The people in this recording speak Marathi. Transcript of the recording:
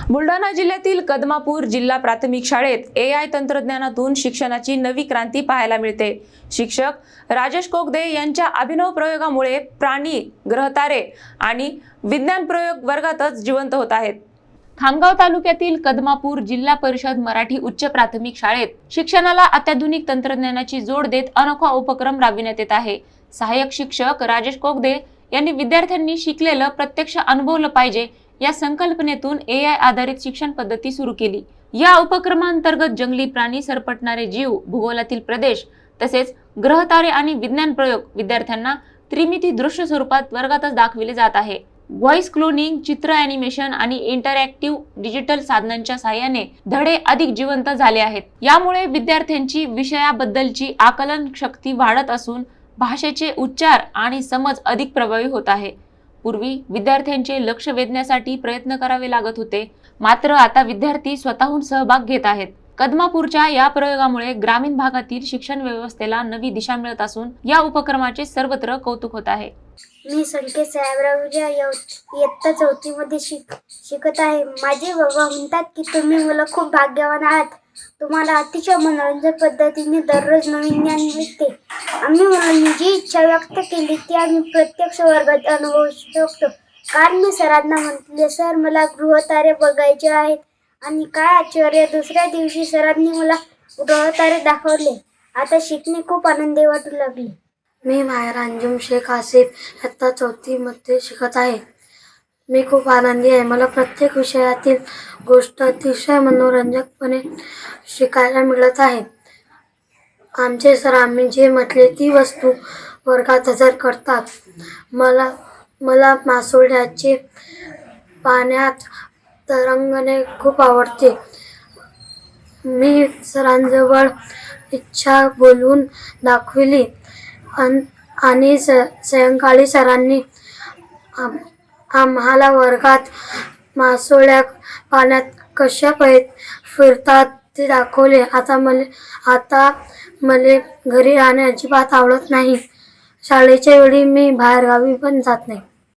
बुलढाणा जिल्ह्यातील कदमापूर जिल्हा प्राथमिक शाळेत एआय तंत्रज्ञानातून शिक्षणाची नवी क्रांती पाहायला मिळते। शिक्षक राजेश कोगदे यांच्या अभिनव प्रयोगामुळे प्राणी, ग्रहतारे आणि विज्ञान प्रयोग वर्गातच जिवंत होत आहेत। खामगाव तालुक्यातील कदमापूर जिल्हा परिषद मराठी उच्च प्राथमिक शाळेत शिक्षणाला अत्याधुनिक तंत्रज्ञानाची जोड देत अनोखा उपक्रम राबविण्यात येत आहे। सहाय्यक शिक्षक राजेश कोगदे यांनी विद्यार्थ्यांनी शिकलेलं प्रत्यक्ष अनुभवलं पाहिजे या संकल्पनेतून एआय आधारित शिक्षण पद्धती सुरू केली। या उपक्रमांतर्गत जंगली प्राणी, सरपटणारे जीव, भूगोलातील प्रदेश तसेच ग्रहतारे आणि विज्ञान प्रयोग विद्यार्थ्यांना त्रिमिती दृश्य स्वरूपात वर्गातच दाखविले जात आहे। व्हॉइस क्लोनिंग, चित्र ॲनिमेशन आणि इंटरॅक्टिव्ह डिजिटल साधनांच्या सहाय्याने धडे अधिक जिवंत झाले आहेत। यामुळे विद्यार्थ्यांची विषयाबद्दलची आकलन शक्ती वाढत असून भाषेचे उच्चार आणि समज अधिक प्रभावी होत आहे। पूर्वी विद्यार्थ्यांचे लक्ष वेधण्यासाठी प्रयत्न करावे लागत होते, मात्र आता विद्यार्थी स्वतःहून सहभाग घेत आहेत। कदमापूरच्या या प्रयोगामुळे ग्रामीण भागातील शिक्षण व्यवस्थेला नवी दिशा मिळत असून या उपक्रमाचे सर्वत्र कौतुक होत आहे। मी संकेत साहेबराव इयत्ता 4थी मध्ये शिकत आहे। माझे बाबा म्हणतात की तुम्ही मुलं खूप भाग्यवान आहात, तुम्हाला अतिशय मनोरंजक पद्धतीने दररोज नवीन ज्ञान मिळते। आम्ही मुलांनी जी इच्छा व्यक्त केली ती आम्ही प्रत्यक्ष वर्गात अनुभवू शकतो। काल मी सरांना म्हटले, सर मला ग्रहतारे बघायचे आहेत, आणि काय आश्चर्य, दुसऱ्या दिवशी सरांनी मला ग्रहतारे दाखवले। आता शिकणे खूप आनंदी वाटू लागले। मी माहेर अंजुम शेख आसिफ इयत्ता 4थी मध्ये शिकत आहे। मी खूप आनंदी आहे। मला प्रत्येक विषयातील गोष्ट अतिशय मनोरंजकपणे शिकायला मिळत आहे। आमचे सर आम्ही जे म्हटले ती वस्तू वर्गात हजर करतात। मला मासोळ्याचे पाण्यात तरंगणे खूप आवडते। मी सरांजवळ इच्छा बोलून दाखविली आणि सायंकाळी सरांनी आम्हाला वर्गात मासोळ्या पाण्यात कशा फिरतात ते दाखवले। आता मला घरी राहणे अजिबात आवडत नाही। शाळेच्या वेळी मी बाहेरगावी पण जात नाही।